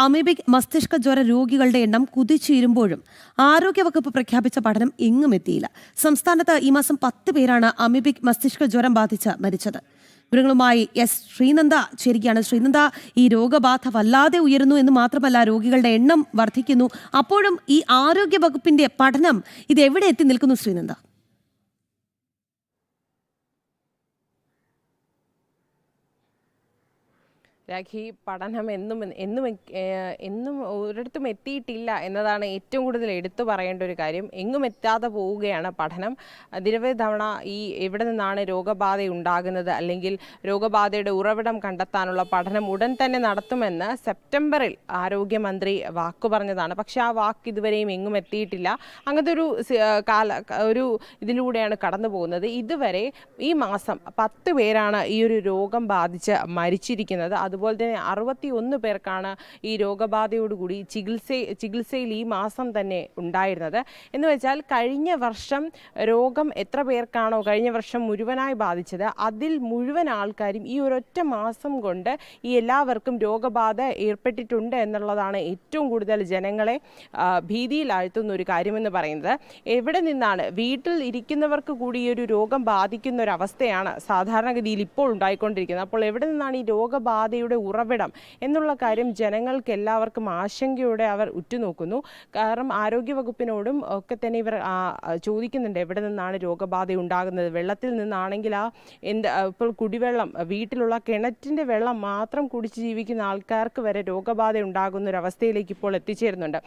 Amoebic മസ്തിഷ്ക ജ്വര രോഗികളുടെ എണ്ണം കുതിച്ചുയരുമ്പോഴും ആരോഗ്യവകുപ്പ് പ്രഖ്യാപിച്ച പഠനം എങ്ങും എത്തിയില്ല. സംസ്ഥാനത്ത് ഈ മാസം 10 പേരാണ് അമീബിക് മസ്തിഷ്ക ജ്വരം ബാധിച്ച് മരിച്ചത്. വിവരങ്ങളുമായി എസ് ശ്രീനന്ദ ചേരുകയാണ്. ശ്രീനന്ദ, ഈ രോഗബാധ വല്ലാതെ ഉയരുന്നു എന്ന് മാത്രമല്ല, രോഗികളുടെ എണ്ണം വർദ്ധിക്കുന്നു. അപ്പോഴും ഈ ആരോഗ്യവകുപ്പിന്റെ പഠനം ഇത് എവിടെ എത്തി നിൽക്കുന്നു ശ്രീനന്ദ? രാഖി, പഠനം എന്നും ഒരിടത്തും എത്തിയിട്ടില്ല എന്നതാണ് ഏറ്റവും കൂടുതൽ എടുത്തു പറയേണ്ട ഒരു കാര്യം. എങ്ങും എത്താതെ പോവുകയാണ് പഠനം. നിരവധി തവണ എവിടെ നിന്നാണ് രോഗബാധ ഉണ്ടാകുന്നത് അല്ലെങ്കിൽ രോഗബാധയുടെ ഉറവിടം കണ്ടെത്താനുള്ള പഠനം ഉടൻ തന്നെ നടത്തുമെന്ന് സെപ്റ്റംബറിൽ ആരോഗ്യമന്ത്രി വാക്കു പറഞ്ഞതാണ്. പക്ഷേ ആ വാക്ക് ഇതുവരെയും എങ്ങും എത്തിയിട്ടില്ല. അങ്ങനത്തെ ഒരു ഇതിലൂടെയാണ് കടന്നു പോകുന്നത്. ഇതുവരെ ഈ മാസം 10 പേരാണ് ഈ ഒരു രോഗം ബാധിച്ച് മരിച്ചിരിക്കുന്നത്. അതുപോലെ തന്നെ 61 പേർക്കാണ് ഈ രോഗബാധയോടുകൂടി ചികിത്സയിൽ ഈ മാസം തന്നെ ഉണ്ടായിരുന്നത്. എന്ന് വെച്ചാൽ കഴിഞ്ഞ വർഷം രോഗം എത്ര പേർക്കാണോ കഴിഞ്ഞ വർഷം മുഴുവനായി ബാധിച്ചത്, അതിൽ മുഴുവൻ ആൾക്കാരും ഈ ഒരൊറ്റ മാസം കൊണ്ട് ഈ എല്ലാവർക്കും രോഗബാധ ഏർപ്പെട്ടിട്ടുണ്ട് എന്നുള്ളതാണ് ഏറ്റവും കൂടുതൽ ജനങ്ങളെ ഭീതിയിലാഴ്ത്തുന്ന ഒരു കാര്യമെന്ന് പറയുന്നത്. എവിടെ നിന്നാണ് വീട്ടിൽ ഇരിക്കുന്നവർക്ക് കൂടി ഈ ഒരു രോഗം ബാധിക്കുന്ന ഒരു അവസ്ഥയാണ് സാധാരണഗതിയിൽ ഇപ്പോൾ ഉണ്ടായിക്കൊണ്ടിരിക്കുന്നത്. അപ്പോൾ എവിടെ നിന്നാണ് ഈ രോഗബാധയുടെ ഉറവിടം എന്നുള്ള കാര്യം ജനങ്ങൾക്ക് എല്ലാവർക്കും ആശങ്കയോടെ അവർ ഉറ്റുനോക്കുന്നു. കാരണം ആരോഗ്യവകുപ്പിനോടും ഒക്കെ തന്നെ ഇവർ ചോദിക്കുന്നുണ്ട് എവിടെ നിന്നാണ് രോഗബാധ ഉണ്ടാകുന്നത്. വെള്ളത്തിൽ നിന്നാണെങ്കിൽ ഇപ്പോൾ കുടിവെള്ളം, വീട്ടിലുള്ള കിണറ്റിൻ്റെ വെള്ളം മാത്രം കുടിച്ച് ജീവിക്കുന്ന ആൾക്കാർക്ക് വരെ രോഗബാധ ഉണ്ടാകുന്ന ഒരു അവസ്ഥയിലേക്ക് ഇപ്പോൾ എത്തിച്ചേരുന്നുണ്ട്.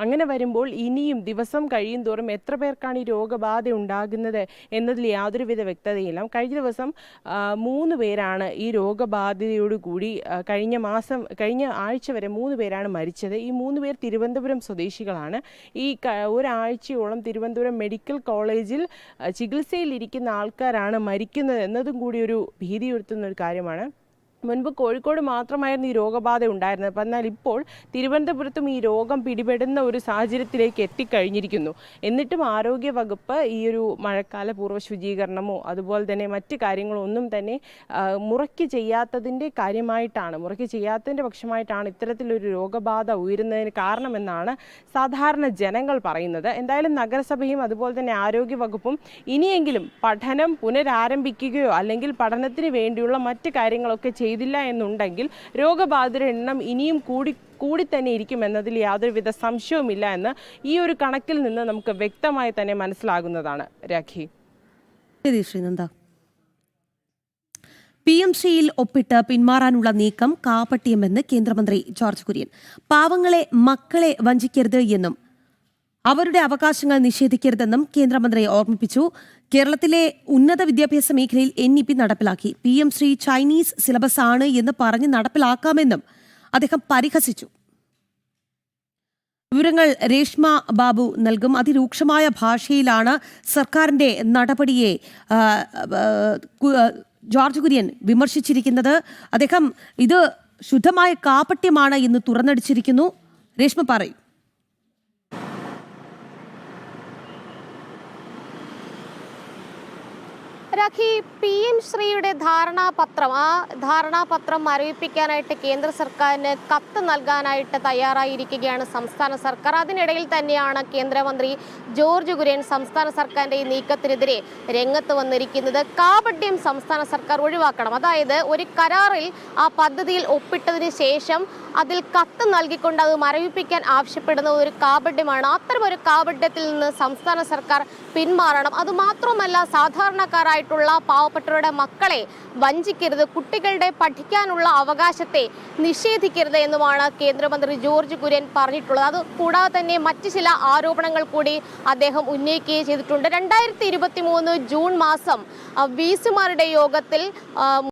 അങ്ങനെ വരുമ്പോൾ ഇനിയും ദിവസം കഴിയും തോറും എത്ര പേർക്കാണ് ഈ രോഗബാധ ഉണ്ടാകുന്നത് എന്നതിൽ യാതൊരുവിധ വ്യക്തതയില്ല. കഴിഞ്ഞ ദിവസം 3 പേരാണ് ഈ രോഗബാധയോടുകൂടി കഴിഞ്ഞ ആഴ്ച വരെ 3 പേരാണ് മരിച്ചത്. ഈ 3 പേർ തിരുവനന്തപുരം സ്വദേശികളാണ്. ഈ ഒരാഴ്ചയോളം തിരുവനന്തപുരം മെഡിക്കൽ കോളേജിൽ ചികിത്സയിലിരിക്കുന്ന ആൾക്കാരാണ് മരിക്കുന്നത് എന്നതും കൂടി ഒരു ഭീതിയുയർത്തുന്ന ഒരു കാര്യമാണ്. മുൻപ് കോഴിക്കോട് മാത്രമായിരുന്നു ഈ രോഗബാധ ഉണ്ടായിരുന്നത്. എന്നാൽ ഇപ്പോൾ തിരുവനന്തപുരത്തും ഈ രോഗം പിടിപെടുന്ന ഒരു സാഹചര്യത്തിലേക്ക് എത്തിക്കഴിഞ്ഞിരിക്കുന്നു. എന്നിട്ടും ആരോഗ്യവകുപ്പ് ഈ ഒരു മഴക്കാല പൂർവ്വ ശുചീകരണമോ അതുപോലെ തന്നെ മറ്റ് കാര്യങ്ങളോ ഒന്നും തന്നെ മുറയ്ക്ക് ചെയ്യാത്തതിൻ്റെ പക്ഷമായിട്ടാണ് ഇത്തരത്തിലൊരു രോഗബാധ ഉയരുന്നതിന് കാരണമെന്നാണ് സാധാരണ ജനങ്ങൾ പറയുന്നത്. എന്തായാലും നഗരസഭയും അതുപോലെ തന്നെ ആരോഗ്യവകുപ്പും ഇനിയെങ്കിലും പഠനം പുനരാരംഭിക്കുകയോ അല്ലെങ്കിൽ പഠനത്തിന് വേണ്ടിയുള്ള മറ്റ് കാര്യങ്ങളൊക്കെ ചെയ്തില്ല എന്നുണ്ടെങ്കിൽ രോഗബാധിതരുടെ എണ്ണം ഇനിയും കൂടി തന്നെ ഇരിക്കുമെന്നതിൽ യാതൊരുവിധ സംശയവുമില്ല എന്ന് ഈ ഒരു കണക്കിൽ നിന്ന് നമുക്ക് വ്യക്തമായി തന്നെ മനസ്സിലാകുന്നതാണ്. രാഖി, ശ്രീനന്ദ, PMCയിൽ ഒപ്പിട്ട് പിന്മാറാനുള്ള നീക്കം കാപട്യമെന്ന് കേന്ദ്രമന്ത്രി ജോർജ് കുര്യൻ. പാവങ്ങളെ, മക്കളെ വഞ്ചിക്കരുത് എന്നും അവരുടെ അവകാശങ്ങൾ നിഷേധിക്കരുതെന്നും കേന്ദ്രമന്ത്രി ഓർമ്മിപ്പിച്ചു. കേരളത്തിലെ ഉന്നത വിദ്യാഭ്യാസ മേഖലയിൽ NEP നടപ്പിലാക്കി. PMC ചൈനീസ് സിലബസ് ആണ് എന്ന് പറഞ്ഞ് നടപ്പിലാക്കാമെന്നും അദ്ദേഹം പരിഹസിച്ചു. വിവരങ്ങൾ രേഷ്മ ബാബു നൽകും. അതിരൂക്ഷമായ ഭാഷയിലാണ് സർക്കാരിന്റെ നടപടിയെ ജോർജ് കുര്യൻ വിമർശിച്ചിരിക്കുന്നത്. അദ്ദേഹം ഇത് ശുദ്ധമായ കാപട്യമാണ് എന്ന് തുറന്നടിച്ചിരിക്കുന്നു. രേഷ്മ പറയും. രാഖി, PMCയുടെ ധാരണാപത്രം മരവിപ്പിക്കാനായിട്ട് കേന്ദ്ര സർക്കാരിന് കത്ത് നൽകാനായിട്ട് തയ്യാറായിരിക്കുകയാണ് സംസ്ഥാന സർക്കാർ. അതിനിടയിൽ തന്നെയാണ് കേന്ദ്രമന്ത്രി ജോർജ് കുര്യൻ സംസ്ഥാന സർക്കാരിൻ്റെ ഈ നീക്കത്തിനെതിരെ രംഗത്ത് വന്നിരിക്കുന്നത്. കാപട്യം സംസ്ഥാന സർക്കാർ ഒഴിവാക്കണം. അതായത് ഒരു കരാറിൽ ആ പദ്ധതിയിൽ ഒപ്പിട്ടതിന് ശേഷം അതിൽ കത്ത് നൽകിക്കൊണ്ട് അത് മരവിപ്പിക്കാൻ ആവശ്യപ്പെടുന്ന ഒരു കാപട്യമാണ്. അത്തരമൊരു കാപട്യത്തിൽ നിന്ന് സംസ്ഥാന സർക്കാർ പിന്മാറണം. അതുമാത്രമല്ല, സാധാരണക്കാരായിട്ടുള്ള പാവപ്പെട്ടവരുടെ മക്കളെ വഞ്ചിക്കരുത്, കുട്ടികളുടെ പഠിക്കാനുള്ള അവകാശത്തെ നിഷേധിക്കരുത് എന്നുമാണ് കേന്ദ്രമന്ത്രി ജോർജ് കുര്യൻ പറഞ്ഞിട്ടുള്ളത്. അത് കൂടാതെ തന്നെ മറ്റ് ചില ആരോപണങ്ങൾ കൂടി അദ്ദേഹം ഉന്നയിക്കുകയും ചെയ്തിട്ടുണ്ട്. 2023 ജൂൺ മാസം VC മാരുടെ യോഗത്തിൽ